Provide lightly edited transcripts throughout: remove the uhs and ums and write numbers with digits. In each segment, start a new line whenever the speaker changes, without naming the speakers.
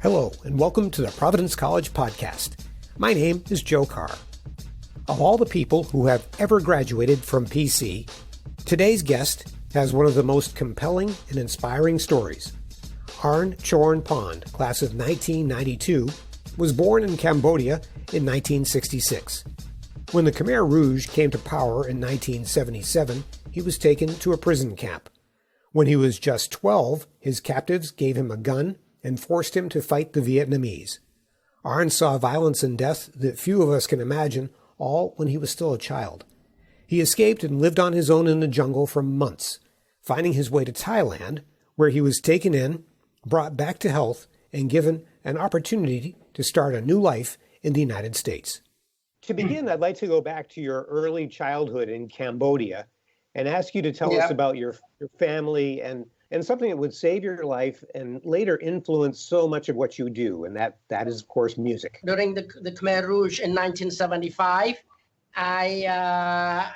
Hello, and welcome to the Providence College podcast. My name is Joe Carr. Of all the people who have ever graduated from PC, today's guest has one of the most compelling and inspiring stories. Arn Chorn Pond, class of 1992, was born in Cambodia in 1966. When the Khmer Rouge came to power in 1977, he was taken to a prison camp. When he was just 12, his captives gave him a gun and forced him to fight the Vietnamese. Arn saw violence and death that few of us can imagine, all when he was still a child. He escaped and lived on his own in the jungle for months, finding his way to Thailand, where he was taken in, brought back to health, and given an opportunity to start a new life in the United States. To begin, I'd like to go back to your early childhood in Cambodia and ask you to tell us about your family and something that would save your life and later influence so much of what you do, and that is, of course, music.
During the Khmer Rouge in 1975, I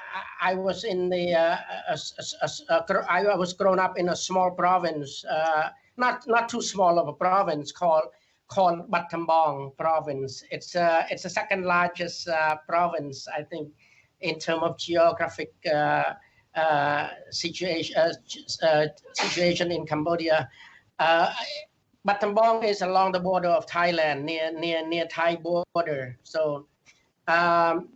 was in the I was grown up in a small province, not too small of a province called Battambang province. It's the second largest province, I think, in terms of geographic situation in Cambodia. Battambang is along the border of Thailand, near Thai border. So when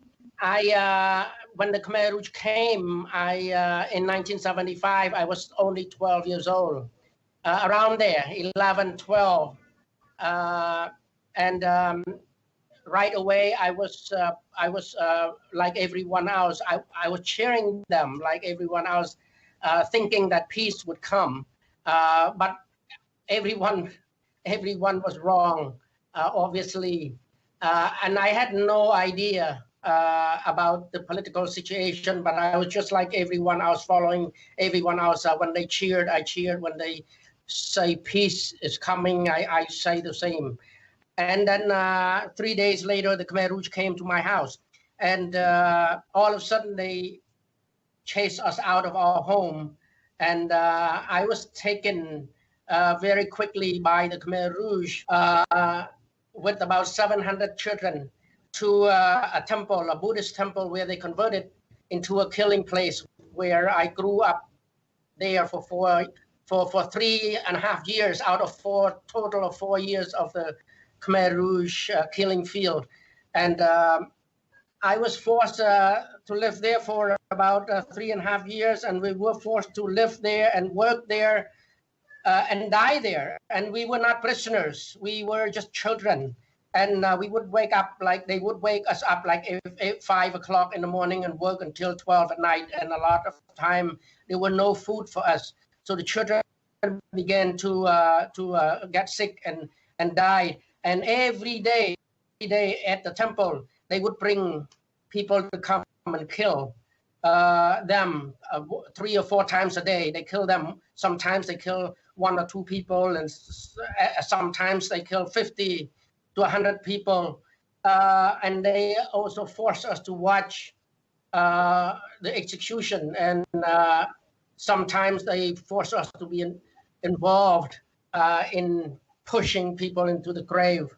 the Khmer Rouge came, in 1975, I was only 12 years old, around there, 11, 12. Right away, I was like everyone else. I was cheering them like everyone else, thinking that peace would come. But everyone was wrong, obviously. And I had no idea about the political situation, but I was just like everyone else, following everyone else. When they cheered, I cheered. When they say peace is coming, I say the same. And then 3 days later, the Khmer Rouge came to my house. And all of a sudden, they chased us out of our home. And I was taken very quickly by the Khmer Rouge with about 700 children to a temple, a Buddhist temple, where they converted into a killing place, where I grew up there for 3.5 years out of total of 4 years of the Khmer Rouge killing field. And I was forced to live there for about 3.5 years, and we were forced to live there and work there and die there. And we were not prisoners. We were just children. And we would wake up they would wake us up like 5 o'clock in the morning and work until 12 at night. And a lot of time there were no food for us. So the children began to get sick and die. And every day at the temple, they would bring people to come and kill them 3 or 4 times a day. They kill them. Sometimes they kill 1 or 2 people, and sometimes they kill 50 to 100 people. And they also force us to watch the execution. And sometimes they force us to be involved in pushing people into the grave.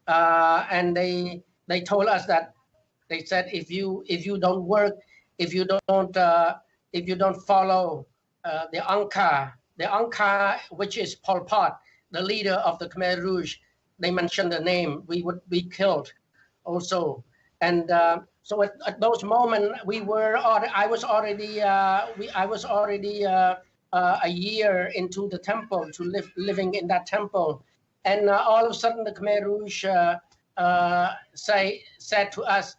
And they told us that, they said, if you don't work, if you don't follow the Angkar, which is Pol Pot, the leader of the Khmer Rouge, they mentioned the name, we would be killed also. And so at those moments, I was already a year into the temple, living in that temple. And all of a sudden, the Khmer Rouge said to us,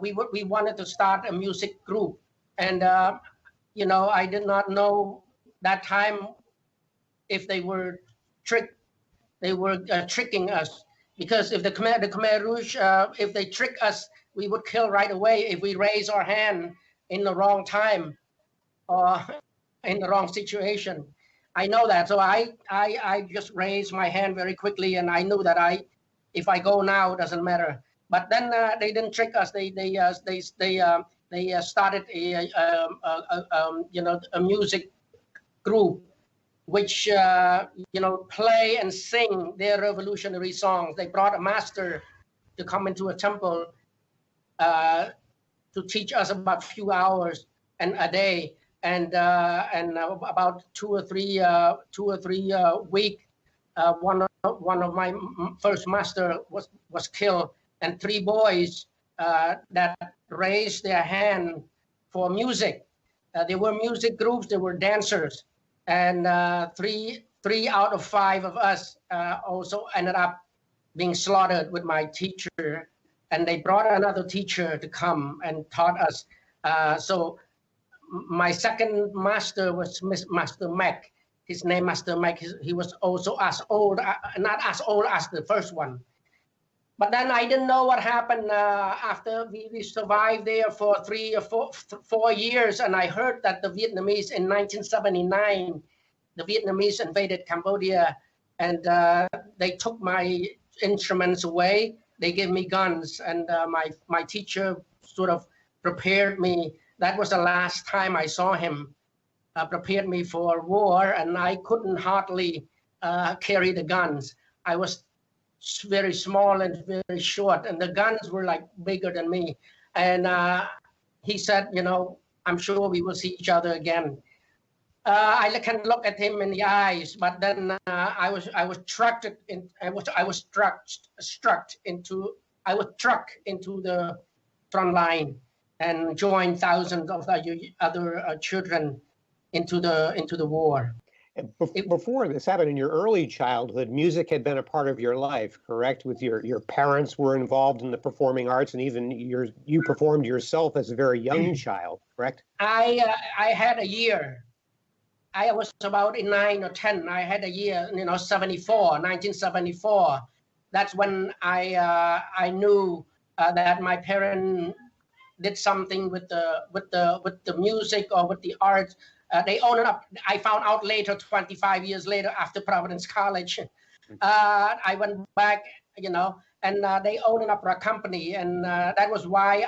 we wanted to start a music group. And, I did not know that time if they were tricking us. Because if the Khmer Rouge, if they trick us, we would kill right away if we raise our hand in the wrong time or in the wrong situation. I know that, so I just raised my hand very quickly, and I knew that if I go now, it doesn't matter. But then they didn't trick us. They started a music group which play and sing their revolutionary songs. They brought a master to come into a temple to teach us about a few hours and a day, and about two or three week. One of my first master was killed, and three boys that raised their hand for music. They were music groups. They were dancers, and three out of five of us also ended up being slaughtered with my teacher. And they brought another teacher to come and taught us. So my second master was Master Mac. His name, Master Mac. He was also as old, not as old as the first one. But then I didn't know what happened after we survived there for 3 or 4 years. And I heard that the Vietnamese in 1979, the Vietnamese invaded Cambodia, and they took my instruments away. They gave me guns, and my teacher sort of prepared me. That was the last time I saw him, prepared me for war, and I couldn't hardly carry the guns. I was very small and very short, and the guns were like bigger than me. And he said, I'm sure we will see each other again. I can look at him in the eyes, but then I was trucked into the front line and joined thousands of other children into the war.
Before this happened in your early childhood, music had been a part of your life, correct? With your parents were involved in the performing arts, and even you performed yourself as a very young child, correct?
I had a year. I was about 9 or 10. I had a year, 1974. That's when I knew that my parents did something with the music or with the arts. They owned it up. I found out later, 25 years later, after Providence College. I went back, and they owned up a company, and that was why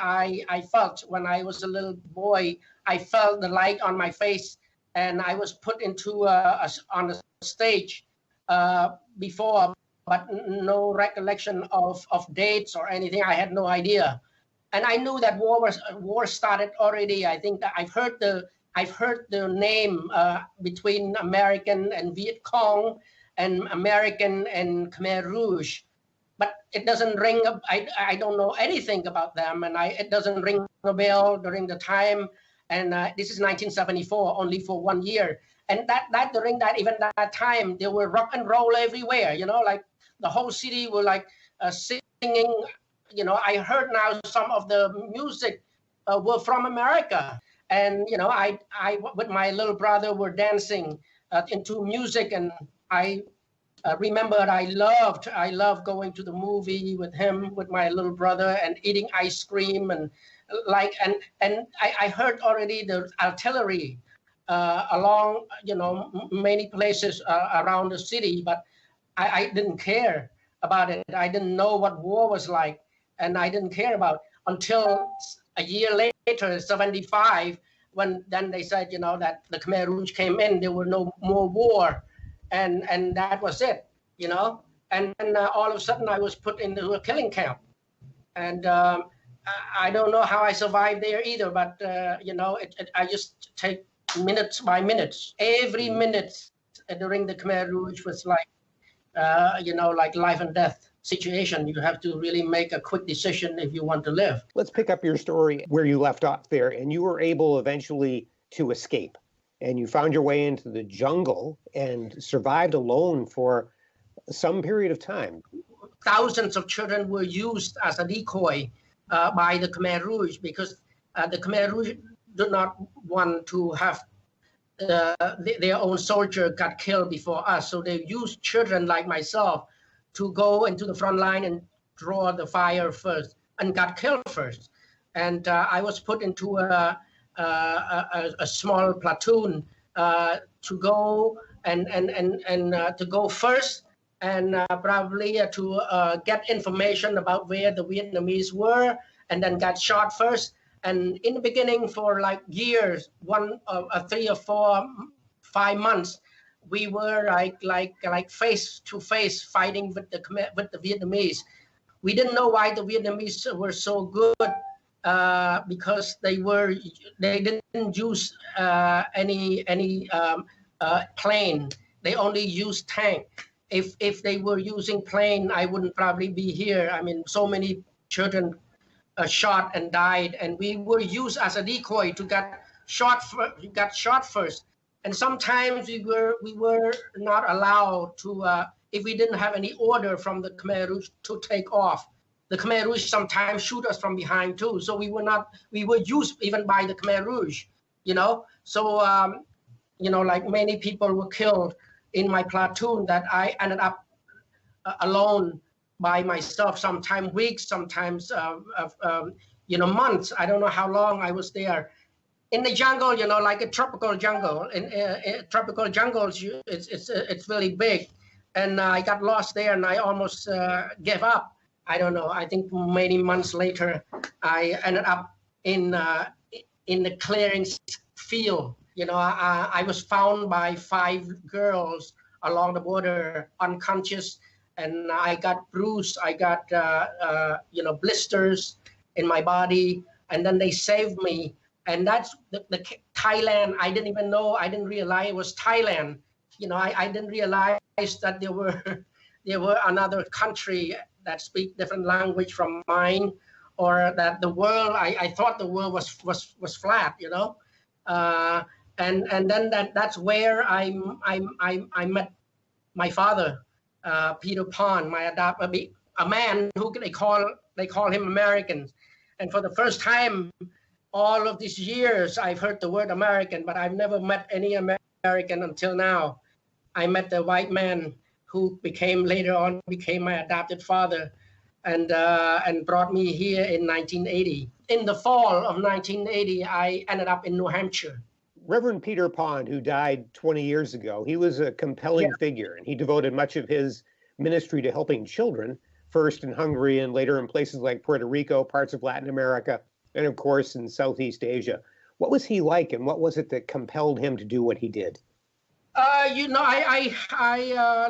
I felt when I was a little boy, I felt the light on my face. And I was put into on a stage before, but no recollection of dates or anything. I had no idea, and I knew that war started already. I think that I've heard the name between American and Viet Cong, and American and Khmer Rouge, but it doesn't ring. I don't know anything about them, and it doesn't ring a bell during the time. And this is 1974, only for 1 year. And during that time, there were rock and roll everywhere, like the whole city were like singing. I heard now some of the music were from America. And, I with my little brother were dancing into music. And I remember I loved going to the movie with him, with my little brother, and eating ice cream and I heard already the artillery along, many places around the city, but I didn't care about it. I didn't know what war was like, and I didn't care about until a year later, 75, when then they said, that the Khmer Rouge came in, there were no more war, and that was it, and then all of a sudden I was put into a killing camp, and I don't know how I survived there either, but I just take minutes by minutes. Every minute during the Khmer Rouge was like, like life and death situation. You have to really make a quick decision if you want to live.
Let's pick up your story where you left off there, and you were able eventually to escape, and you found your way into the jungle and survived alone for some period of time.
Thousands of children were used as a decoy by the Khmer Rouge, because the Khmer Rouge did not want to have their own soldier got killed before us. So they used children like myself to go into the front line and draw the fire first and got killed first. And I was put into a small platoon to go and to go first, and probably to get information about where the Vietnamese were, and then got shot first. And in the beginning, for like years, 3 or 4, 5 months, we were like face to face fighting with the Vietnamese. We didn't know why the Vietnamese were so good, because they didn't use any plane. They only used tank. If they were using plane, I wouldn't probably be here. I mean, so many children shot and died, and we were used as a decoy to get shot first. And sometimes we were not allowed to, if we didn't have any order from the Khmer Rouge to take off. The Khmer Rouge sometimes shoot us from behind too. So we were used even by the Khmer Rouge, you know. So, like many people were killed in my platoon, that I ended up alone by myself, sometimes weeks, sometimes, months. I don't know how long I was there. In the jungle, like a tropical jungle. In tropical jungles, it's really big. And I got lost there, and I almost gave up. I don't know. I think many months later, I ended up in the clearing field. I was found by 5 girls along the border, unconscious, and I got bruised. I got blisters in my body, and then they saved me. And that's the Thailand. I didn't even know. I didn't realize it was Thailand. I didn't realize that there were another country that speak different language from mine, or that the world. I thought the world was flat. And then that's where I met my father, Peter Pond, a man who they call him American. And for the first time, all of these years, I've heard the word American, but I've never met any American until now. I met the white man who later on became my adopted father, and brought me here in 1980. In the fall of 1980, I ended up in New Hampshire.
Reverend Peter Pond, who died 20 years ago, he was a compelling figure, and he devoted much of his ministry to helping children, first in Hungary and later in places like Puerto Rico, parts of Latin America, and of course in Southeast Asia. What was he like, and what was it that compelled him to do what he did?
I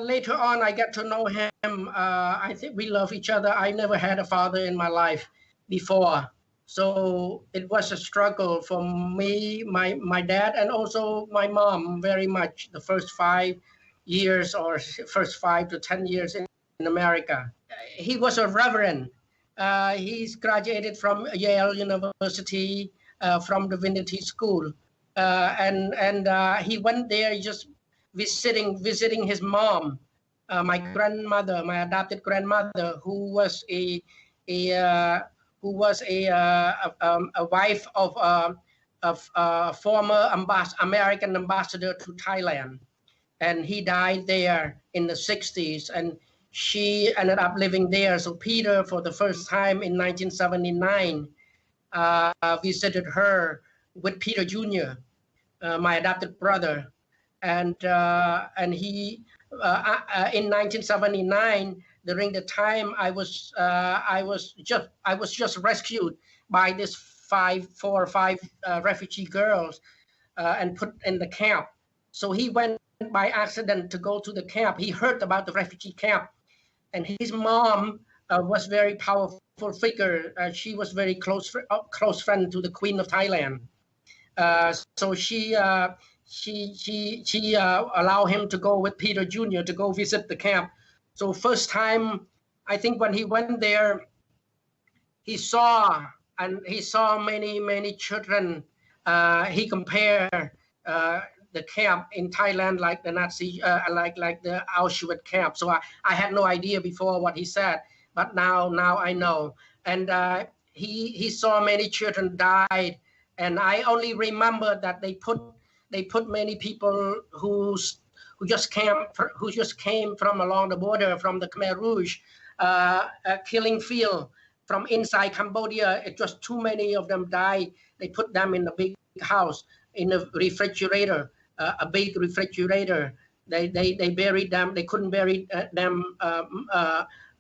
later on I got to know him. I think we love each other. I never had a father in my life before, so it was a struggle for me, my dad, and also my mom very much. The first 5 years, or first 5 to 10 years in America. He was a reverend. He's graduated from Yale University, from Divinity School, and he went there just visiting his mom, my grandmother, my adopted grandmother, who was a wife of a former American ambassador to Thailand, and he died there in the 60s, and she ended up living there. So Peter, for the first time in 1979, visited her with Peter Jr., my adopted brother, and he in 1979, during the time I was just rescued by this 4 or 5 refugee girls and put in the camp. So he went by accident to go to the camp. He heard about the refugee camp, and his mom was very powerful figure. She was very close friend to the Queen of Thailand. So she allowed him to go with Peter Jr. to go visit the camp. So first time, I think when he went there, he saw many children. He compared the camp in Thailand like the Nazi, like the Auschwitz camp. So I had no idea before what he said, but now I know. And he saw many children died, and I only remember that they put many people who just came from along the border from the Khmer Rouge killing field from inside Cambodia. It just too many of them died. They put them in a big house in a refrigerator. A big refrigerator. They buried them. They couldn't bury them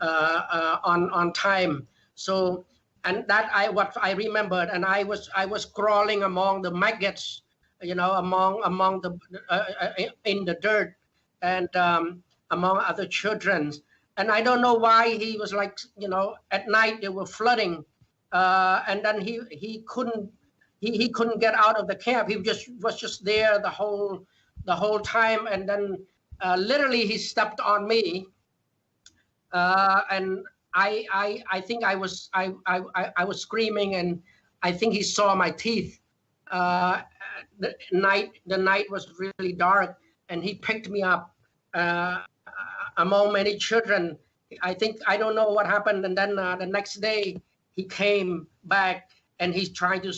on time. So, and that what I remembered, and I was crawling among the maggots, among the in the dirt and among other children. And I don't know why he was like, at night they were flooding, and then he couldn't get out of the camp. He was just there the whole time, and then literally he stepped on me, and I think I was screaming, and I think he saw my teeth. The night was really dark, and he picked me up among many children. I don't know what happened, and then the next day he came back, and he's trying to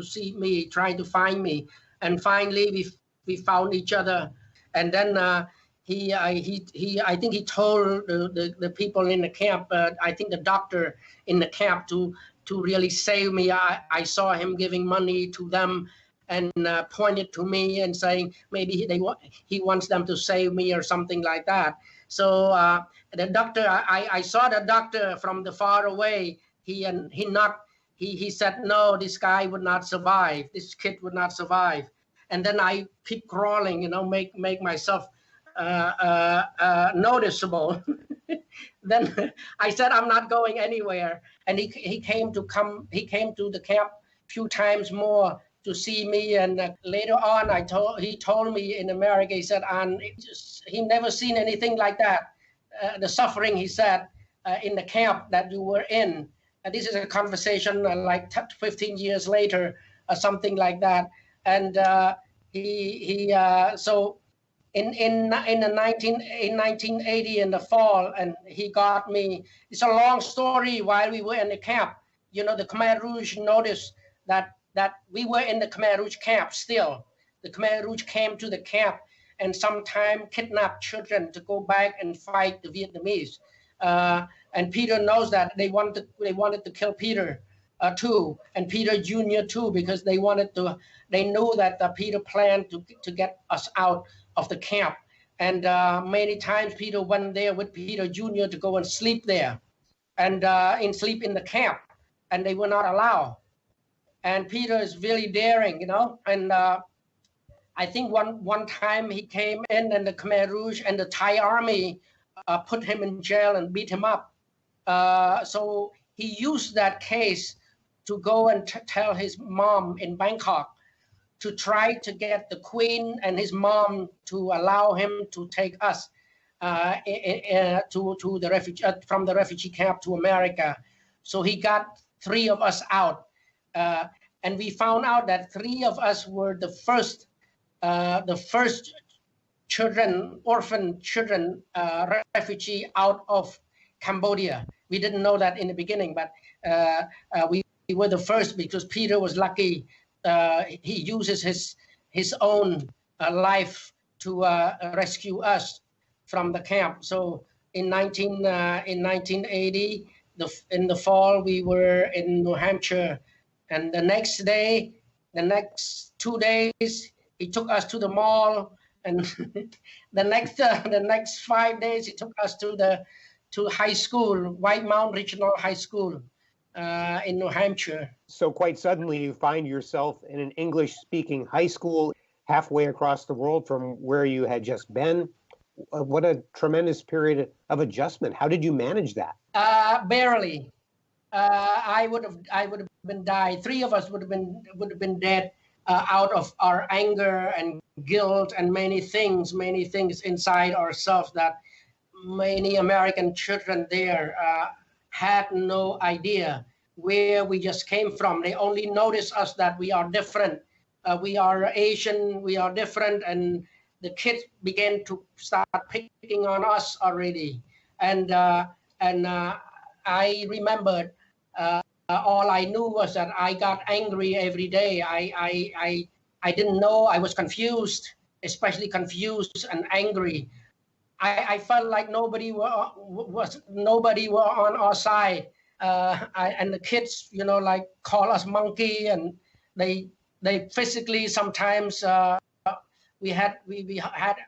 see me, trying to find me, and finally we found each other, and then I think he told the people in the camp, I think the doctor in the camp, to really save me. I saw him giving money to them, and pointed to me and saying maybe he wants them to save me or something like that. So the doctor, I saw the doctor from the far away. He said, no, this guy would not survive. This kid would not survive. And then I keep crawling, make myself noticeable. Then I said, I'm not going anywhere. And he came to the camp a few times more to see me. And later on, he told me in America, he said, he never seen anything like that. The suffering, he said, in the camp that you were in. This is a conversation like 15 years later, or something like that. And so in 1980 in the fall, and he got me. It's a long story. While we were in the camp, the Khmer Rouge noticed that we were in the Khmer Rouge camp still. The Khmer Rouge came to the camp and sometimes kidnapped children to go back and fight the Vietnamese. And Peter knows that they wanted to kill Peter too, and Peter Jr. too, because they knew that Peter planned to get us out of the camp. And many times Peter went there with Peter Jr. to go and sleep there, and sleep in the camp, and they were not allowed. And Peter is really daring, and I think one time he came in, and the Khmer Rouge and the Thai army put him in jail and beat him up. So he used that case to go and tell his mom in Bangkok to try to get the Queen and his mom to allow him to take us to the refugee from the refugee camp to America. So he got 3 of us out, and we found out that 3 of us were the first orphan children refugee out of Cambodia. We didn't know that in the beginning, but we were the first because Peter was lucky. He uses his own life to rescue us from the camp. So in 1980, in the fall, we were in New Hampshire, and the next 2 days, he took us to the mall, and the next 5 days, he took us to high school, White Mountain Regional High School in New Hampshire.
So quite suddenly you find yourself in an English-speaking high school halfway across the world from where you had just been. What a tremendous period of adjustment. How did you manage that?
Barely. I would have been died. 3 of us would have been dead out of our anger and guilt and many things inside ourselves that many American children there had no idea where we just came from. They only noticed us that we are different. We are Asian, we are different, and the kids began to start picking on us already. And I remembered all I knew was that I got angry every day. I didn't know. I was confused, especially confused and angry. I felt like nobody were on our side, and the kids, like call us monkey, and they physically sometimes we had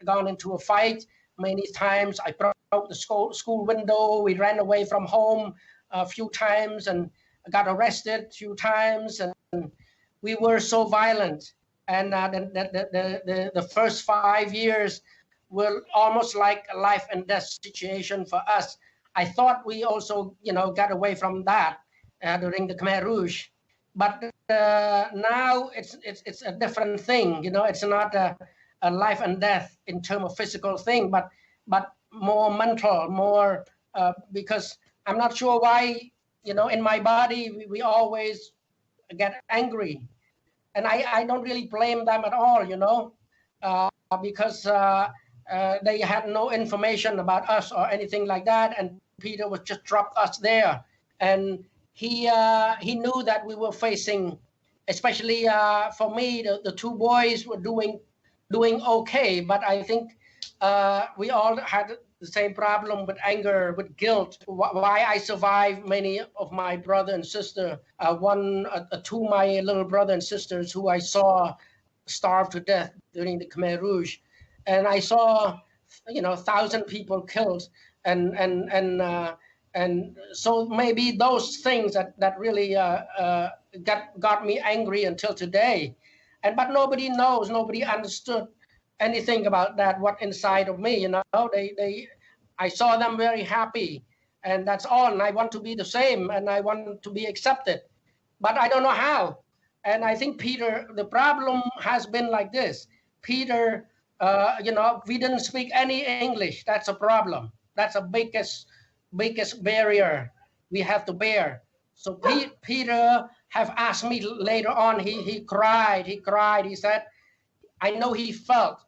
gone into a fight many times. I broke the school window. We ran away from home a few times and got arrested a few times, and we were so violent. And the first 5 years, were almost like a life and death situation for us. I thought we also, got away from that during the Khmer Rouge, but now it's a different thing. It's not a life and death in terms of physical thing, but more mental, more because I'm not sure why. In my body we always get angry, and I don't really blame them at all. Because they had no information about us or anything like that, and Peter was just dropped us there, and he knew that we were facing, especially for me, the two boys were doing okay, but I think we all had the same problem with anger, with guilt. Why I survived many of my brother and sister, two of my little brother and sisters who I saw starved to death during the Khmer Rouge, and I saw 1,000 people killed, and so maybe those things that really got me angry until today, but nobody knows, nobody understood anything about that, what inside of me. I saw them very happy, and that's all, and I want to be the same, and I want to be accepted, but I don't know how. And I think Peter, the problem has been like this. Peter, we didn't speak any English. That's a problem. That's the biggest barrier we have to bear. So Peter have asked me later on. He cried. He said, I know he felt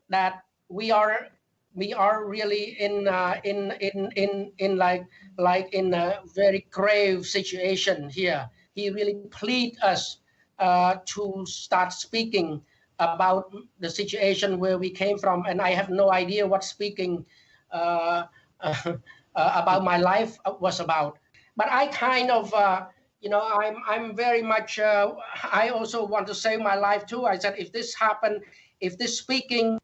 that we are really in a very grave situation here. He really pleaded us to start speaking about the situation where we came from, and I have no idea what speaking about my life was about. But I kind of, I'm very much. I also want to save my life too. I said, if this happened, if this speaking,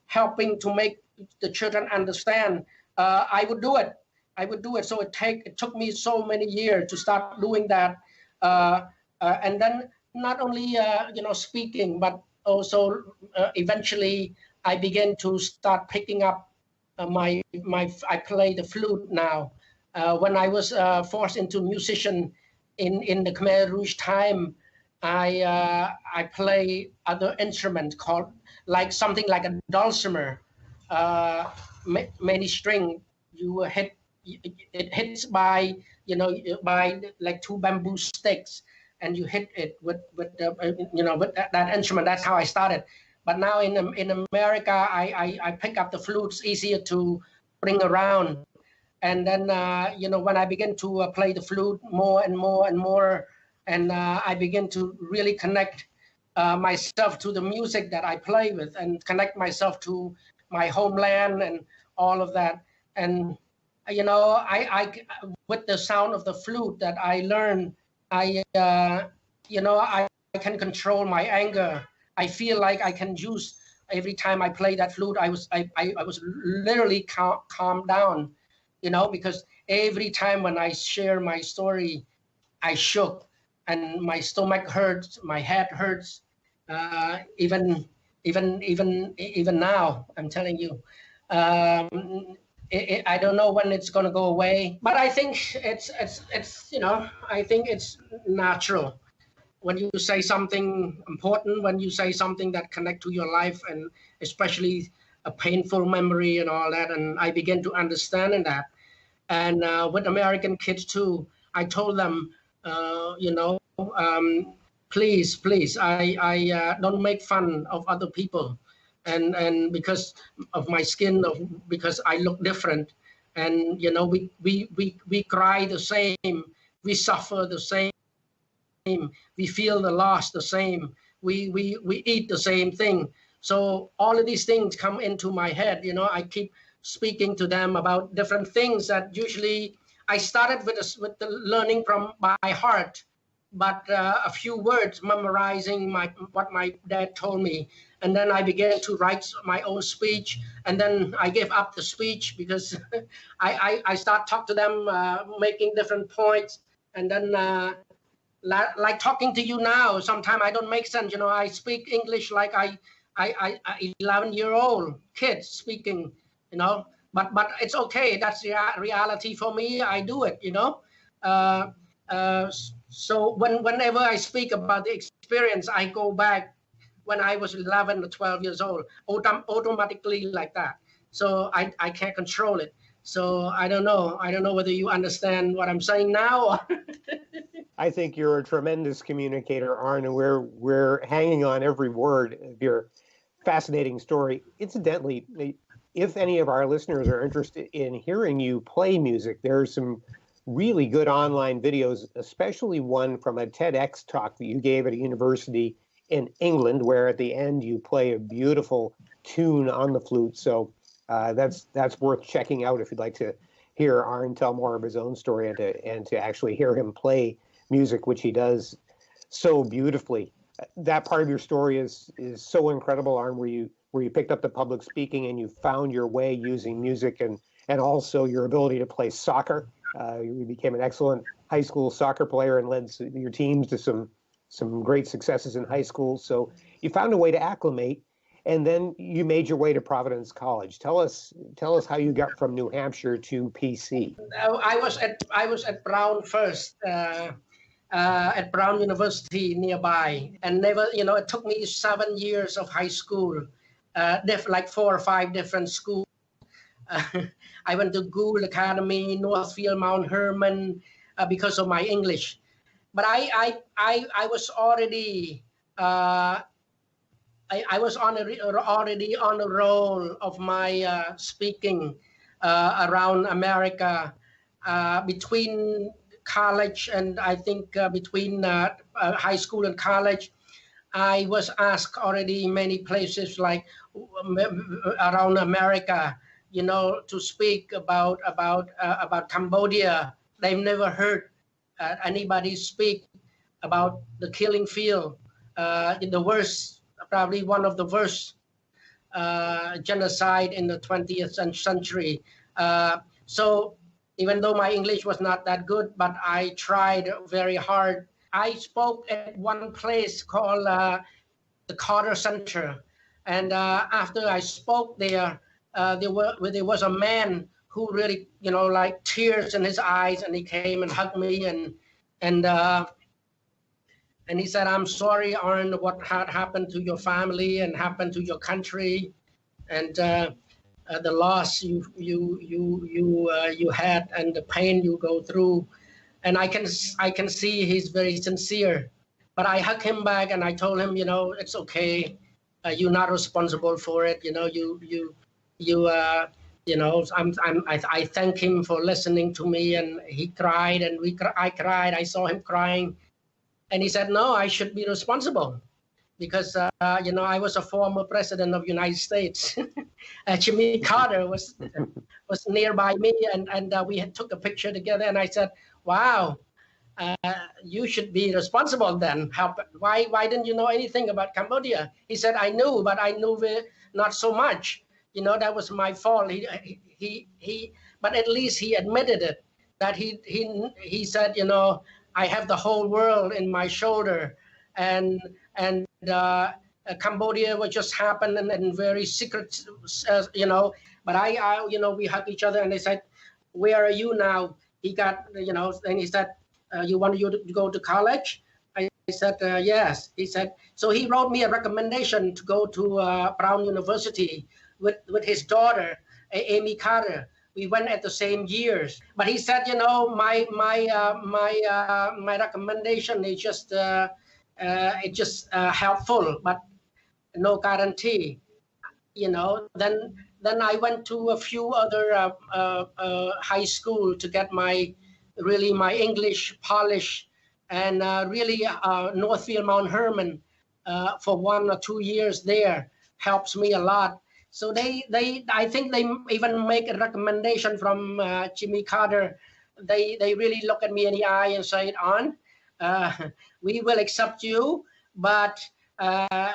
helping to make the children understand, I would do it. So it took me so many years to start doing that, and then not only speaking, but also eventually I began to start picking up I play the flute now. When I was forced into musician in the Khmer Rouge time, I play other instrument called something like a dulcimer, many string. It hits by like two bamboo sticks, and you hit it with that instrument. That's how I started. But now in America, I pick up the flute. It's easier to bring around, and then when I begin to play the flute more and more and more, and I begin to really connect myself to the music that I play with, and connect myself to my homeland and all of that. And I with the sound of the flute that I learned, I can control my anger. I feel like I can use every time I play that flute. I was literally calm down, because every time when I share my story, I shook, and my stomach hurts, my head hurts, even now. I'm telling you. I don't know when it's going to go away, but I think it's I think it's natural when you say something important, when you say something that connect to your life, and especially a painful memory and all that. And I began to understand in that. And with American kids too, I told them, please, I don't make fun of other people. And because of my skin, because I look different, and we cry the same, we suffer the same, we feel the loss the same, we eat the same thing. So all of these things come into my head. I keep speaking to them about different things that usually I started with the learning from by heart, but a few words, memorizing what my dad told me. And then I began to write my own speech, and then I gave up the speech because I start talk to them, making different points, and then like talking to you now. Sometimes I don't make sense. I speak English like I I 11-year-old kid speaking, but it's okay. That's the reality for me. I do it, Uh, uh, so whenever I speak about the experience, I go back when I was 11 or 12 years old, automatically like that. So I can't control it. So I don't know. I don't know whether you understand what I'm saying now.
I think you're a tremendous communicator, Arn, and we're hanging on every word of your fascinating story. Incidentally, if any of our listeners are interested in hearing you play music, there's some really good online videos, especially one from a TEDx talk that you gave at a university in England, where at the end you play a beautiful tune on the flute. So that's worth checking out if you'd like to hear Arn tell more of his own story and to actually hear him play music, which he does so beautifully. That part of your story is so incredible, Arn, where you picked up the public speaking and you found your way using music and also your ability to play soccer. You became an excellent high school soccer player and led your teams to some great successes in high school. So you found a way to acclimate, and then you made your way to Providence College. Tell us how you got from New Hampshire to PC.
I was at Brown first. At Brown University nearby, and it took me 7 years of high school, like 4 or 5 different schools. I went to Gould Academy, Northfield, Mount Herman, because of my English. But I was already I was already on a roll of my speaking around America between college and I think between high school and college. I was asked already many places like around America, to speak about Cambodia. They've never heard anybody speak about the killing field, the worst, probably one of the worst genocide in the 20th century. So even though my English was not that good, but I tried very hard. I spoke at one place called the Carter Center. And after I spoke there, there was a man who really, like tears in his eyes, and he came and hugged me and he said, "I'm sorry, Arn, what had happened to your family and happened to your country, and the loss you had and the pain you go through." And I can see he's very sincere. But I hugged him back and I told him, it's okay. You're not responsible for it. I thank him for listening to me, and he cried, and I cried. I saw him crying, and he said, "No, I should be responsible, because I was a former president of the United States." Jimmy Carter was nearby me, and we took a picture together. And I said, "Wow, you should be responsible then. Why didn't you know anything about Cambodia?" He said, "I knew, but I knew not so much. That was my fault." But at least he admitted it. That he said, "I have the whole world in my shoulder, and Cambodia would just happen in very secret, But we hugged each other, and they said, 'Where are you now?' He got, and he said, 'You want you to go to college?' I said, 'Yes.' He said, so he wrote me a recommendation to go to Brown University with his daughter, Amy Carter. We went at the same years. But he said, my recommendation is just helpful, but no guarantee. Then I went to a few other high school to get my English polished, and really Northfield, Mount Herman for 1 or 2 years there helps me a lot. So I think they even make a recommendation from Jimmy Carter. They really look at me in the eye and say, "Arn, we will accept you, but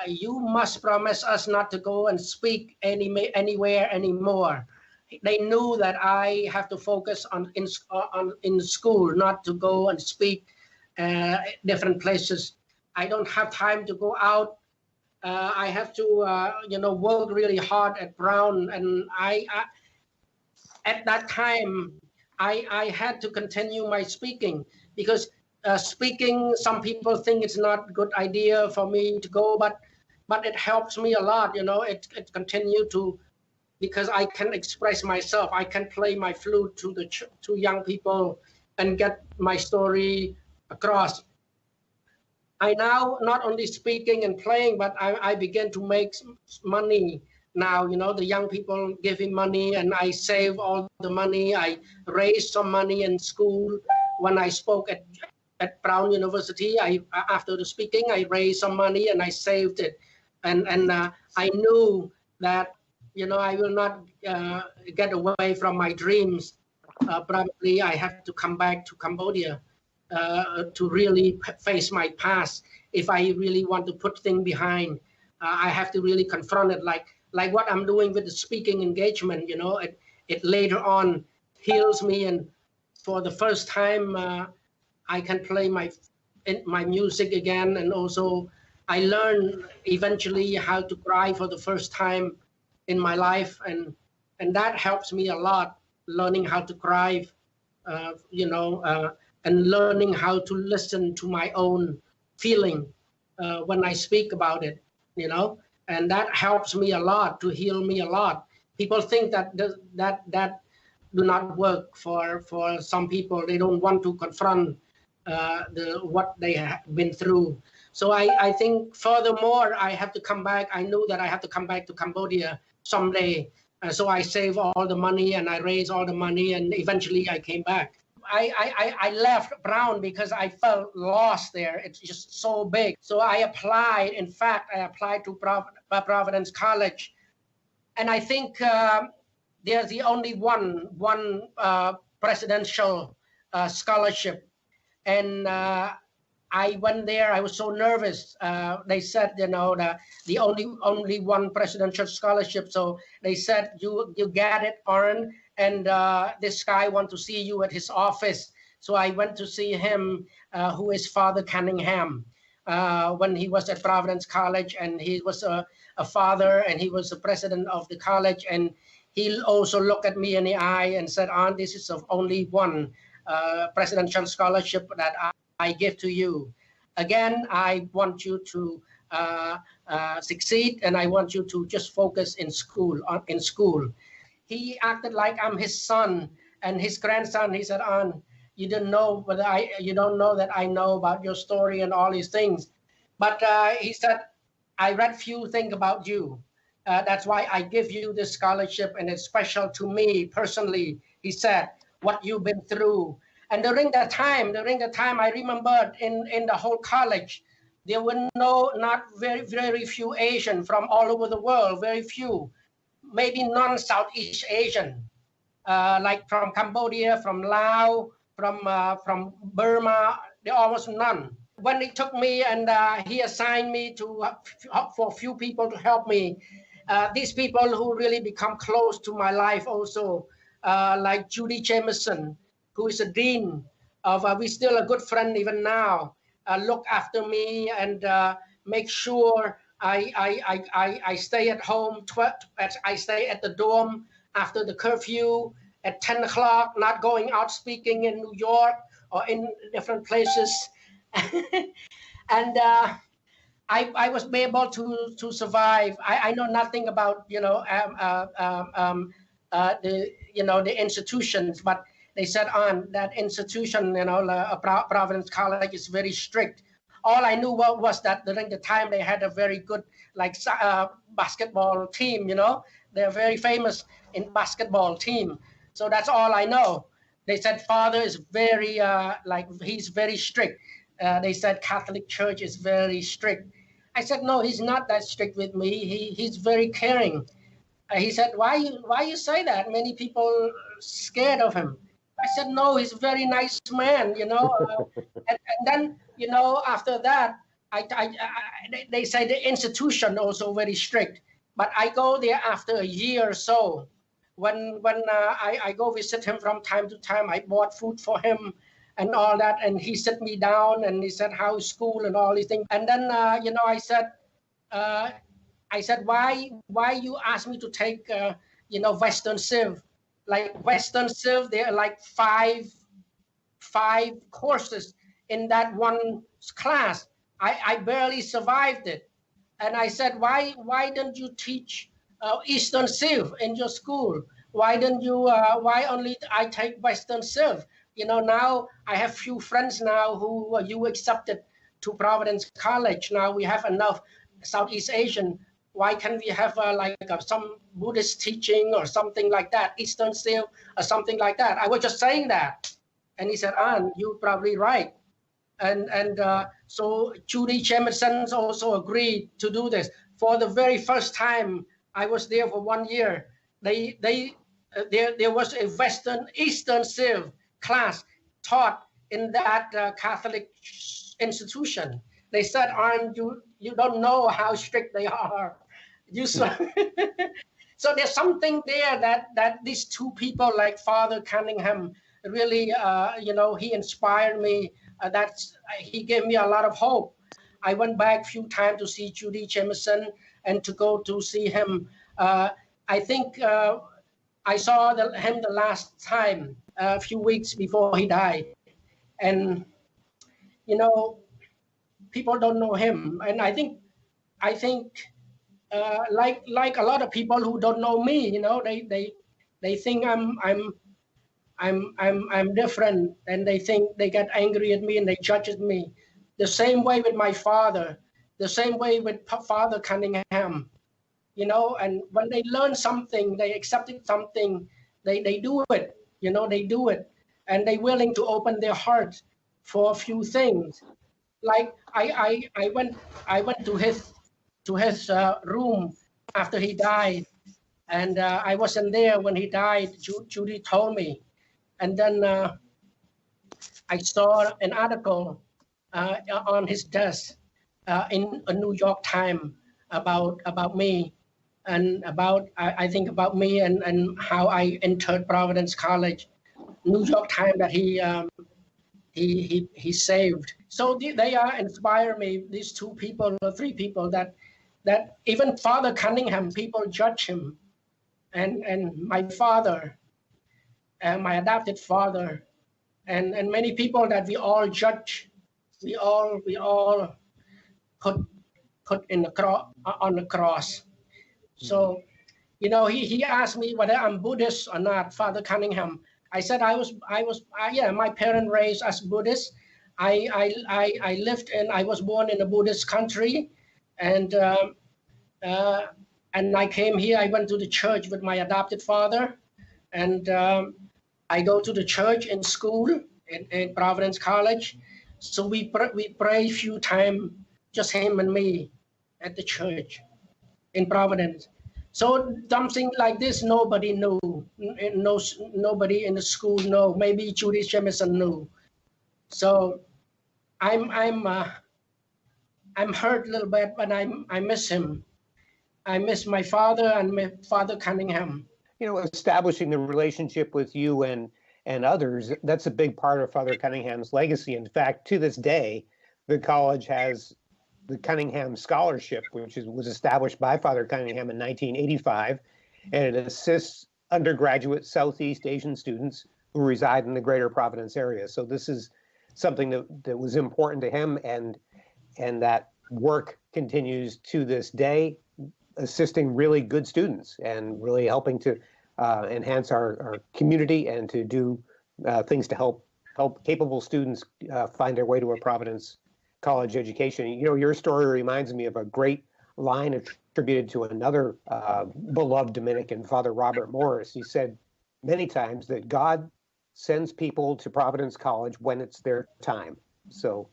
you must promise us not to go and speak anywhere anymore." They knew that I have to focus in school, not to go and speak different places. I don't have time to go out I have to, work really hard at Brown. And I at that time, I had to continue my speaking because speaking, some people think it's not a good idea for me to go, but it helps me a lot. It continue to, because I can express myself. I can play my flute to young people and get my story across. I now not only speaking and playing, but I began to make money now. The young people giving money, and I save all the money. I raised some money in school when I spoke at Brown University. After the speaking, I raised some money and I saved it, and I knew that I will not get away from my dreams. Probably I have to come back to Cambodia to really face my past. If I really want to put things behind, I have to really confront it, like what I'm doing with the speaking engagement. It later on heals me, and for the first time, I can play my music again, and also I learned eventually how to cry for the first time in my life, and that helps me a lot. Learning how to cry, and learning how to listen to my own feeling when I speak about it, and that helps me a lot, to heal me a lot. People think that do not work for some people. They don't want to confront what they have been through. So I think furthermore, I have to come back. I knew that I have to come back to Cambodia someday. So I saved all the money and I raised all the money, and eventually I came back. I left Brown because I felt lost there. It's just so big. So I applied. In fact, I applied to Providence College. And I think there's the only one presidential scholarship. And I went there. I was so nervous. They said, the only one presidential scholarship. So they said, you get it, Arn, and this guy want to see you at his office. So I went to see him, who is Father Cunningham, when he was at Providence College, and he was a father, and he was the president of the college. And he also looked at me in the eye and said, Arn, this is of only one presidential scholarship that I give to you. Again, I want you to succeed, and I want you to just focus in school. He acted like I'm his son and his grandson. He said, Arn, you don't know that I know about your story and all these things. But he said, I read few things about you. That's why I give you this scholarship, and it's special to me personally. He said, what you've been through. And during that time, I remembered in the whole college, there were not very few Asian from all over the world, very few, maybe non-Southeast Asian, like from Cambodia, from Laos, from Burma, there almost none. When he took me and he assigned me for a few people to help me, these people who really become close to my life also, like Judy Jameson, who is a dean of, we're still a good friend even now, look after me and make sure I stay at home. I stay at the dorm after the curfew at 10 o'clock, not going out speaking in New York or in different places. And I was able to survive. I know nothing about the institutions, but they said on that institution, Providence College is very strict. All I knew was that during the time they had a very good basketball team. They're very famous in basketball team. So that's all I know. They said father is very he's very strict. They said Catholic Church is very strict. I said no, he's not that strict with me. He's very caring. He said why you say that? Many people scared of him. I said no, he's a very nice man. And then after that, they say the institution also very strict. But I go there after a year or so. When I go visit him from time to time, I bought food for him and all that, and he sat me down and he said how's school and all these things. And then I said I said, why you ask me to take, Western Civ? Like Western Civ, there are like five courses in that one class. I barely survived it. And I said, why don't you teach Eastern Civ in your school? Why why only I take Western Civ? Now I have few friends now who you accepted to Providence College. Now we have enough Southeast Asian. Why can't we have some Buddhist teaching or something like that, Eastern Civ or something like that? I was just saying that. And he said, Arn, you're probably right. And so Judy Jameson also agreed to do this. For the very first time, I was there for 1 year. There was a Eastern Civ class taught in that Catholic institution. They said, Arn, you don't know how strict they are. So there's something there that these two people like Father Cunningham really, he inspired me. He gave me a lot of hope. I went back a few times to see Judy Jameson and to go to see him. I think I saw him the last time a few weeks before he died. And, people don't know him. And I think like a lot of people who don't know me, they think I'm different, and they think they get angry at me and they judge me. The same way with my father, the same way with Father Cunningham, and when they learn something, they accepted something, they do it, they do it, and they're willing to open their heart for a few things. Like I went to his room after he died, and I wasn't there when he died. Judy told me. And then I saw an article on his desk in a New York Times about me, and I think about me and how I entered Providence College. New York Times that he saved. So they are inspire me. These two people or three people that even Father Cunningham, people judge him, and my father. My adopted father, and many people that we all judge, we all put in the on the cross. So, he asked me whether I'm Buddhist or not, Father Cunningham. I said I was. Yeah, my parents raised us Buddhist. I lived I was born in a Buddhist country, and I came here. I went to the church with my adopted father, and I go to the church in school in Providence College. So we pray a few times, just him and me, at the church in Providence. So something like this, nobody knew. Nobody in the school knew. Maybe Judy Jameson knew. So I'm hurt a little bit, but I miss him. I miss my father and my Father Cunningham.
Establishing the relationship with you and others, that's a big part of Father Cunningham's legacy. In fact, to this day, the college has the Cunningham Scholarship, which was established by Father Cunningham in 1985, and it assists undergraduate Southeast Asian students who reside in the greater Providence area. So this is something that was important to him, and that work continues to this day, assisting really good students and really helping to enhance our community and to do things to help capable students find their way to a Providence College education. Your story reminds me of a great line attributed to another beloved Dominican, Father Robert Morris. He said many times that God sends people to Providence College when it's their time. So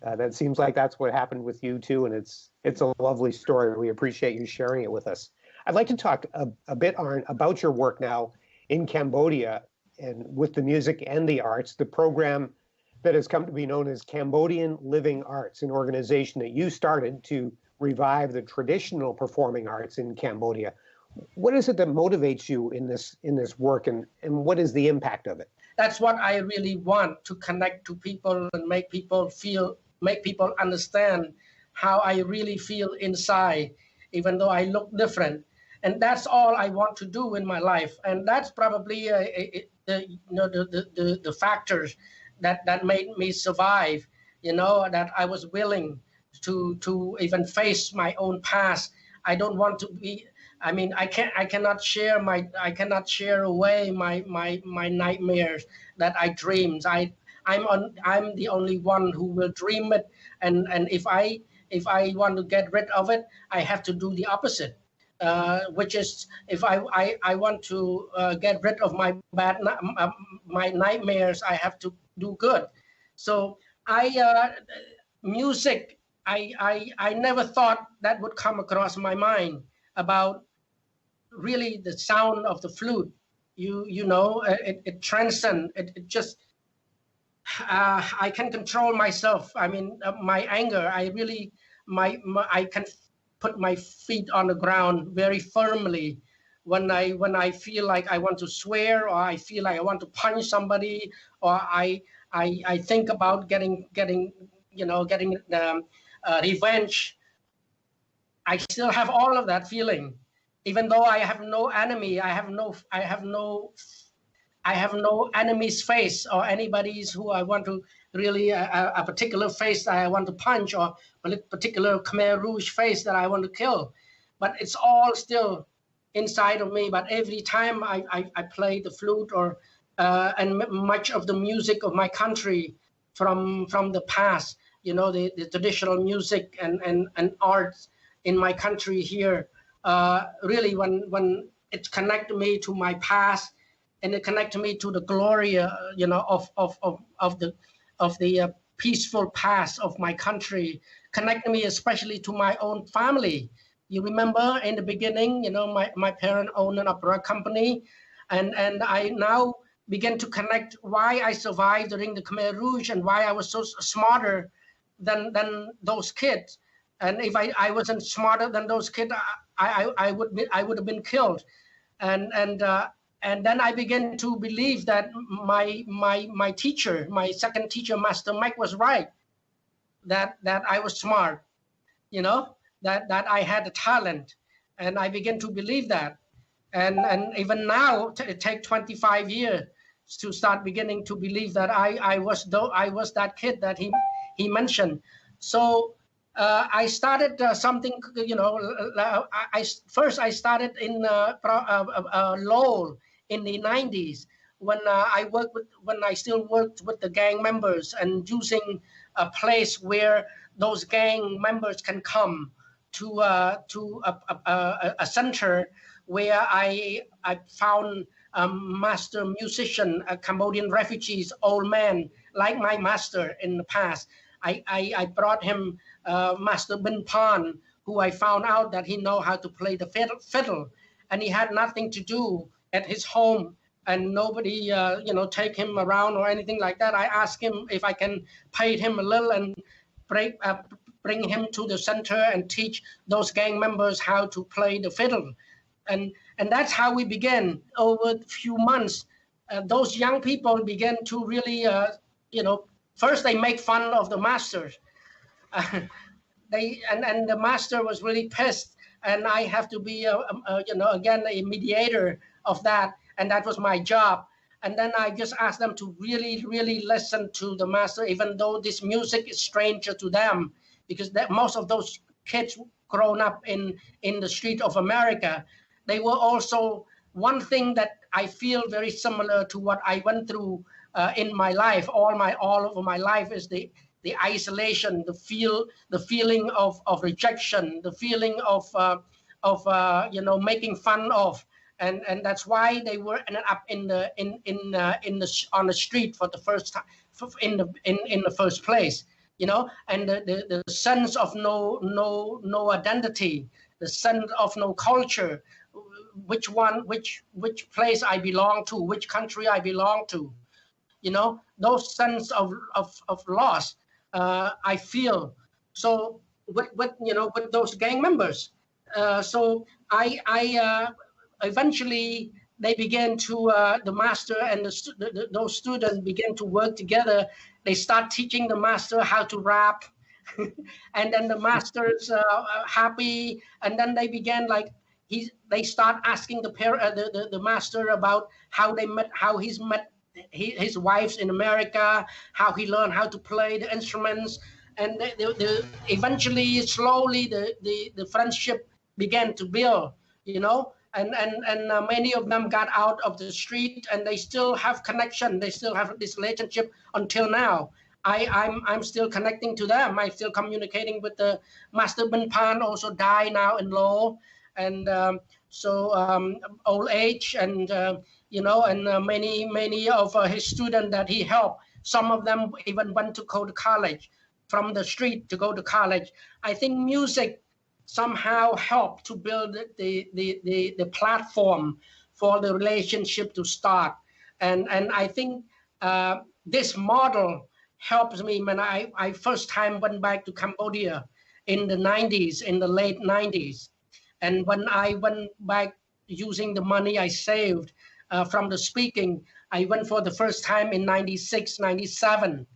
that seems like that's what happened with you too, and it's a lovely story. We appreciate you sharing it with us. I'd like to talk a bit, Arn, about your work now in Cambodia and with the music and the arts, the program that has come to be known as Cambodian Living Arts, an organization that you started to revive the traditional performing arts in Cambodia. What is it that motivates you in this work, and what is the impact of it?
That's what I really want, to connect to people and make people feel, make people understand how I really feel inside, even though I look different. And that's all I want to do in my life. And that's probably the factors that made me survive, that I was willing to even face my own past. I don't want to be, I cannot share away my nightmares that I dreamed. I'm the only one who will dream it, and if I want to get rid of it, I have to do the opposite, which is if I want to get rid of my my nightmares, I have to do good. So music, I never thought that would come across my mind about really the sound of the flute. It transcends. It just I can control myself. My anger. I really I can put my feet on the ground very firmly when I feel like I want to swear, or I feel like I want to punch somebody, or I think about getting revenge. I still have all of that feeling, even though I have no enemy. I have no enemy's face, or anybody's who I want to really a particular face that I want to punch, or a particular Khmer Rouge face that I want to kill. But it's all still inside of me. But every time I play the flute, or and much of the music of my country from the past, the traditional music and arts in my country here, really when it connected me to my past, and it connected me to the glory, of the peaceful past of my country, connected me especially to my own family. You remember in the beginning, my parents owned an opera company, and I now begin to connect why I survived during the Khmer Rouge and why I was so smarter than those kids. And if I wasn't smarter than those kids, I would have been killed. And then I began to believe that my teacher, my second teacher, Master Mike, was right. That I was smart, that I had a talent, and I began to believe that. And even now, it takes 25 years to start beginning to believe that I was that kid that he mentioned. So I started something, first I started in Lowell in the 90s when I still worked with the gang members, and using a place where those gang members can come to a center where I found a master musician, a Cambodian refugees, old man like my master in the past. I brought him Master Bin Pond, who I found out that he know how to play the fiddle, and he had nothing to do at his home, and nobody take him around or anything like that. I asked him if I can pay him a little and bring him to the center and teach those gang members how to play the fiddle. And that's how we began. Over a few months, those young people began to really, first they make fun of the masters. And the master was really pissed, and I have to be, again, a mediator of that, and that was my job. And then I just asked them to really, really listen to the master, even though this music is stranger to them, because most of those kids grown up in the street of America. They were also one thing that I feel very similar to what I went through in my life. All over my life is the isolation, the feeling of rejection, the feeling of making fun of, and that's why they were ended up on the street for the first time, in the first place, and the sense of no identity, the sense of no culture, which place I belong to, which country I belong to, those sense of loss. I feel so with those gang members. So I eventually they began to the master and those students began to work together. They start teaching the master how to rap, And then the masters happy, and then they began like they start asking the master about how they met, how he's met his wives in America, how he learned how to play the instruments, and eventually, slowly, the friendship began to build, you know, and many of them got out of the street, and they still have connection. They still have this relationship until now. I'm still connecting to them. I'm still communicating with the Master Ben Pan, also died now in Law, and old age, and you know, and many of his students that he helped. Some of them even went to go to college, from the street to go to college. I think music somehow helped to build the platform for the relationship to start, and I think this model helps me when I first time went back to Cambodia in the 90s, in the late 90s. And when I went back using the money I saved from the speaking, I went for the first time in 96, 97.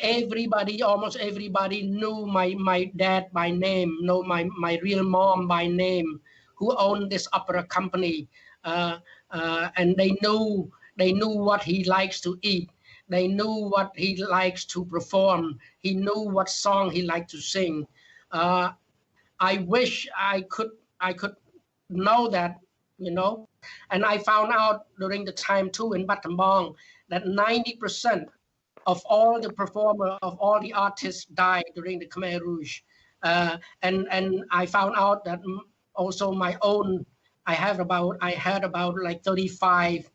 Everybody, almost everybody knew my dad by name, know my real mom by name, who owned this opera company. And they knew what he likes to eat. They knew what he likes to perform. He knew what song he liked to sing. I wish I could know that, you know. And I found out during the time too in Battambang that 90% of all the performers, of all the artists died during the Khmer Rouge. And I found out that also I had about like 35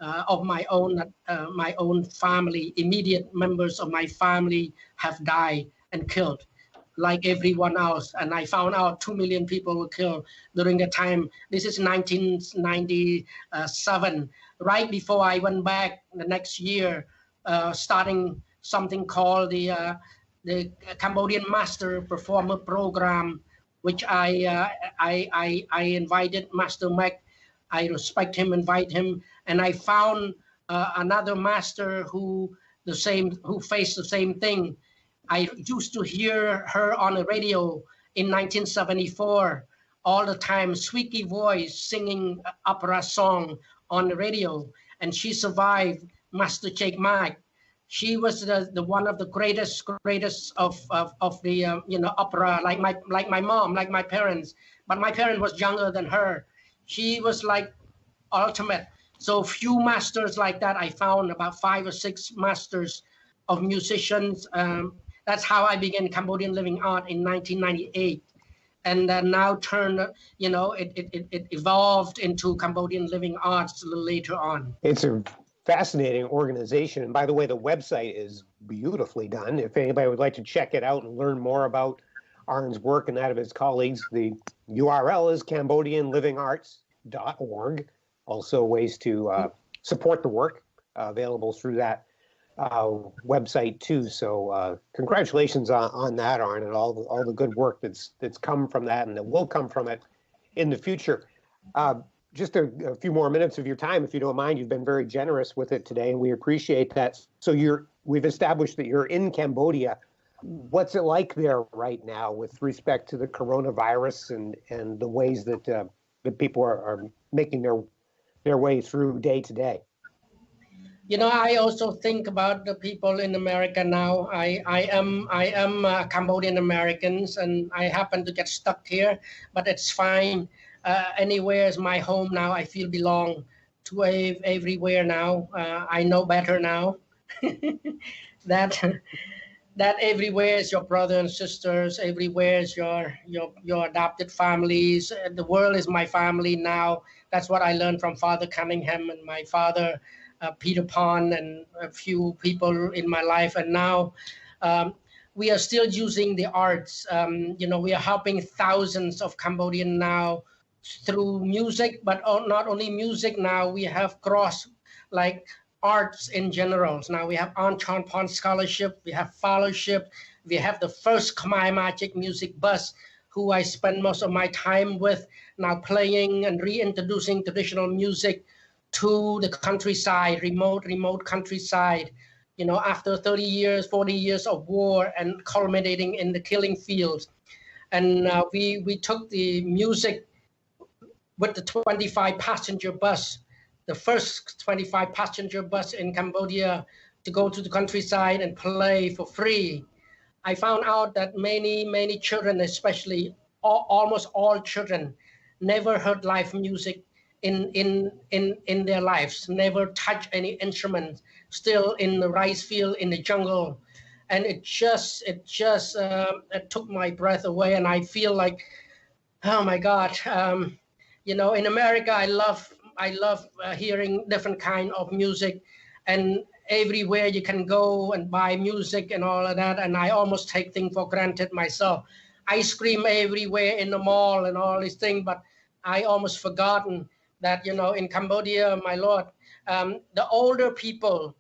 of my own family, immediate members of my family have died and killed, like everyone else. And I found out 2 million people were killed during the time. This is 1997, right before I went back the next year, starting something called the Cambodian Master Performer Program, which I invited Master Mac. I respect him, invite him, and I found another master who faced the same thing. I used to hear her on the radio in 1974 all the time, squeaky voice singing opera song on the radio, and she survived Master Cheikh Mike. She was the one of the greatest of the opera, like my mom, like my parents, but my parents was younger than her. She was like ultimate. So few masters like that. I found about 5 or 6 masters of musicians. That's how I began Cambodian Living Art in 1998. And then now it evolved into Cambodian Living Arts a little later on.
It's a fascinating organization. And by the way, the website is beautifully done. If anybody would like to check it out and learn more about Arn's work and that of his colleagues, the URL is CambodianLivingArts.org. Also ways to support the work available through that website too. So congratulations on that, Arn, and all the good work that's come from that and that will come from it in the future. Just a few more minutes of your time, if you don't mind. You've been very generous with it today, and we appreciate that. So we've established that you're in Cambodia. What's it like there right now with respect to the coronavirus and the ways that the people are making their way through day to day?
You know, I also think about the people in America now. I am Cambodian Americans, and I happen to get stuck here, but it's fine. Anywhere is my home now. I feel belong to everywhere now. I know better now that everywhere is your brother and sisters. Everywhere is your adopted families. The world is my family now. That's what I learned from Father Cunningham and my father, Peter Pond, and a few people in my life. And now we are still using the arts. We are helping thousands of Cambodians now through music, but not only music. Now we have arts in general. Now we have Arn Chorn Pond Scholarship, we have fellowship, we have the first Khmer Magic music bus, who I spend most of my time with, now playing and reintroducing traditional music to the countryside, remote countryside, after 30 years, 40 years of war and culminating in the killing fields. And we took the music with the 25 passenger bus, the first 25 passenger bus in Cambodia, to go to the countryside and play for free. I found out that many children, especially almost all children, never heard live music in their lives, never touched any instruments, still in the rice field, in the jungle. And it took my breath away. And I feel like, oh my God, in America, I love hearing different kind of music, and everywhere you can go and buy music and all of that. And I almost take things for granted myself. Ice cream everywhere in the mall and all these things, but I almost forgotten that, in Cambodia, my Lord, the older people,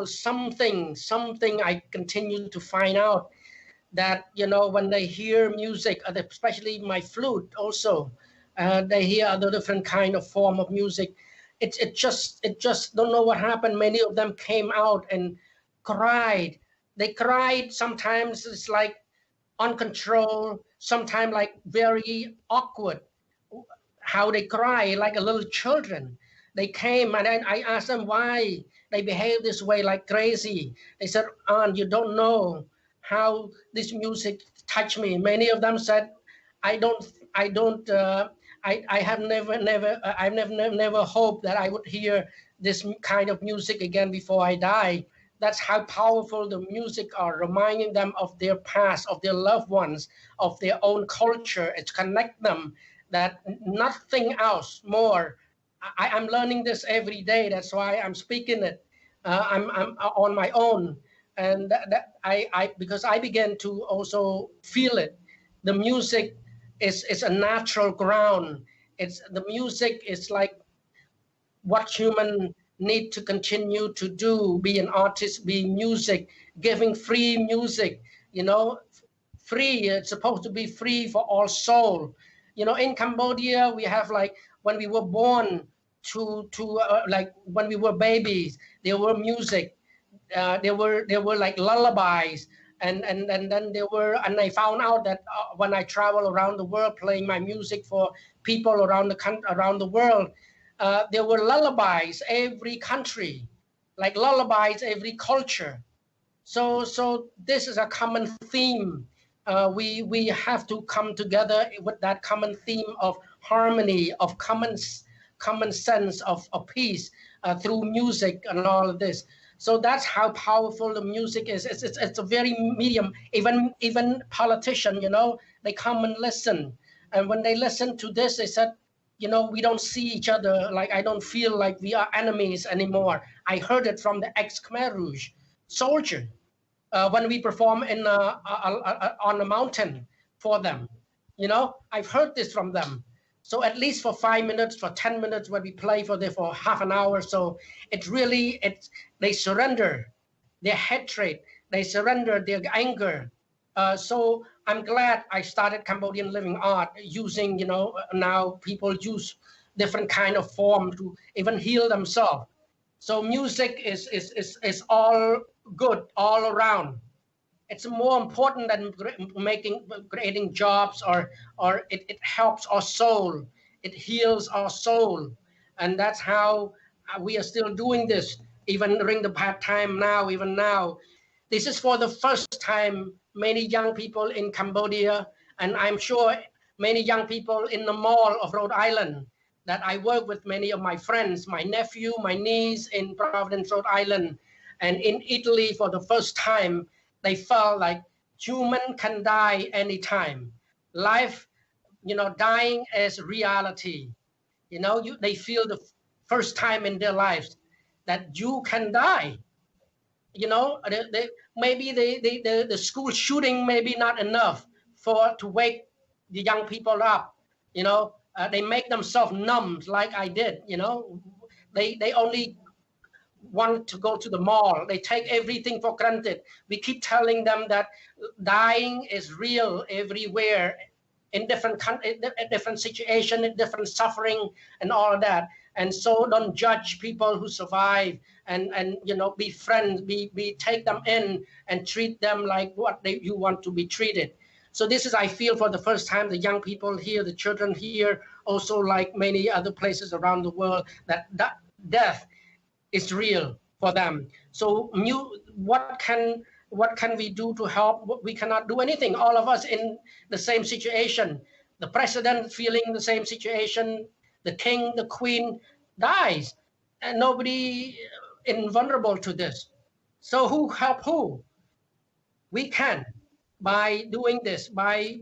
something I continue to find out that, when they hear music, especially my flute also, they hear the different kind of form of music. It just don't know what happened. Many of them came out and cried. They cried. Sometimes it's like uncontrolled, sometimes like very awkward. How they cry like a little children. They came and I asked them why they behave this way like crazy. They said, Arn, you don't know how this music touched me. Many of them said, I've never hoped that I would hear this kind of music again before I die. That's how powerful the music are, reminding them of their past, of their loved ones, of their own culture. It connects them that nothing else more. I'm learning this every day. That's why I'm speaking it. I'm on my own, and because I began to also feel it. The music is a natural ground. The music is like what human need to continue to do, be an artist, be music, giving free music, free. It's supposed to be free for all soul. In Cambodia, we have like when we were born to like when we were babies, there were music, there were like lullabies, and then there were, and I found out that when I travel around the world playing my music for people around the world, there were lullabies every country, like lullabies every culture. So this is a common theme. We have to come together with that common theme of harmony, of common sense of peace through music and all of this. So that's how powerful the music is. It's a very medium. Even politicians, they come and listen, and when they listen to this, they said, we don't see each other. Like I don't feel like we are enemies anymore. I heard it from the ex-Khmer Rouge soldier. When we perform on a mountain for them, I've heard this from them. So at least for 5 minutes, for 10 minutes, when we play for half an hour, so they surrender their hatred, they surrender their anger. So I'm glad I started Cambodian Living Art using, now people use different kind of form to even heal themselves. So music is all good all around. It's more important than creating jobs, or it helps our soul. It heals our soul. And that's how we are still doing this, even during the bad time now, even now. This is for the first time many young people in Cambodia, and I'm sure many young people in the mall of Rhode Island, that I work with many of my friends, my nephew, my niece in Providence, Rhode Island, and in Italy for the first time, they felt like human can die anytime. Life, dying is reality. They feel the first time in their lives that you can die. Maybe the school shooting may be not enough to wake the young people up. They make themselves numb like I did. They only want to go to the mall. They take everything for granted. We keep telling them that dying is real everywhere, in different situation, in different suffering, and all of that. And so don't judge people who survive, and be friends, be take them in and treat them like you want to be treated. So this is, I feel, for the first time, the young people here, the children here, also like many other places around the world, that death is real for them. So what can we do to help? We cannot do anything. All of us in the same situation. The president feeling the same situation. The king, the queen dies, and nobody invulnerable to this. So who help who? We can, by doing this, by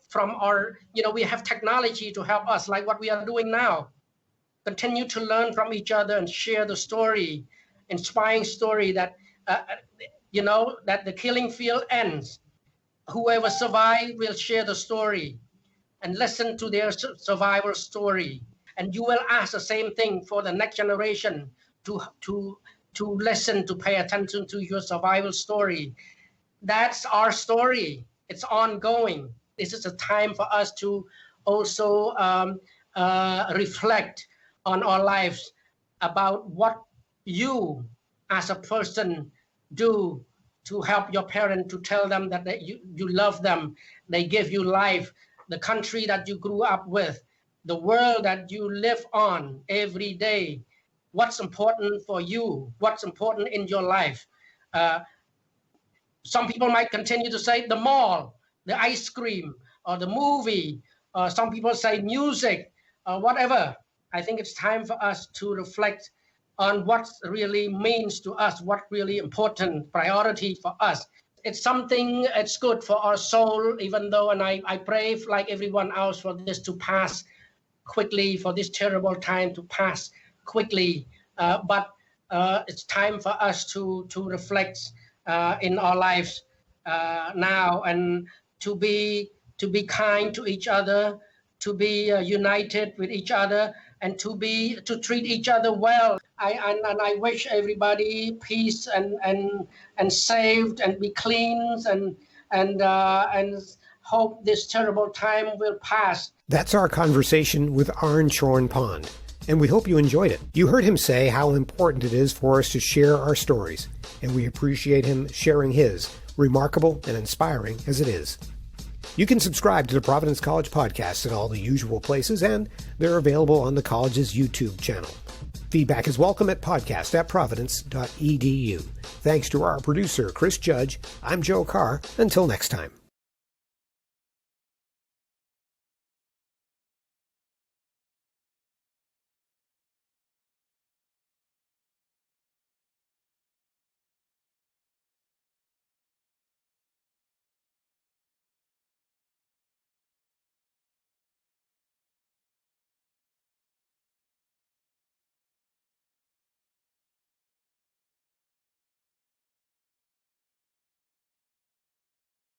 from our, we have technology to help us, like what we are doing now. Continue to learn from each other and share the story, inspiring story that, that the killing field ends. Whoever survived will share the story and listen to their survival story. And you will ask the same thing for the next generation to listen, to pay attention to your survival story. That's our story. It's ongoing. This is a time for us to also reflect on our lives about what you as a person do to help your parents, to tell them that you love them, they give you life, the country that you grew up with, the world that you live on every day, what's important for you, what's important in your life. Some people might continue to say the mall, the ice cream, or the movie, some people say music, whatever. I think it's time for us to reflect on what really means to us, what really important priority for us. It's something, it's good for our soul, even though, and I pray like everyone else for this to pass quickly, for this terrible time to pass quickly. But it's time for us to reflect in our lives now, and to be kind to each other, to be united with each other, and to treat each other well. I wish everybody peace and saved and be clean, and hope this terrible time will pass.
That's our conversation with Arn Chorn Pond, and we hope you enjoyed it. You heard him say how important it is for us to share our stories, and we appreciate him sharing his, remarkable and inspiring as it is. You can subscribe to the Providence College podcast in all the usual places, and they're available on the college's YouTube channel. Feedback is welcome at podcast@providence.edu. Thanks to our producer, Chris Judge. I'm Joe Carr. Until next time.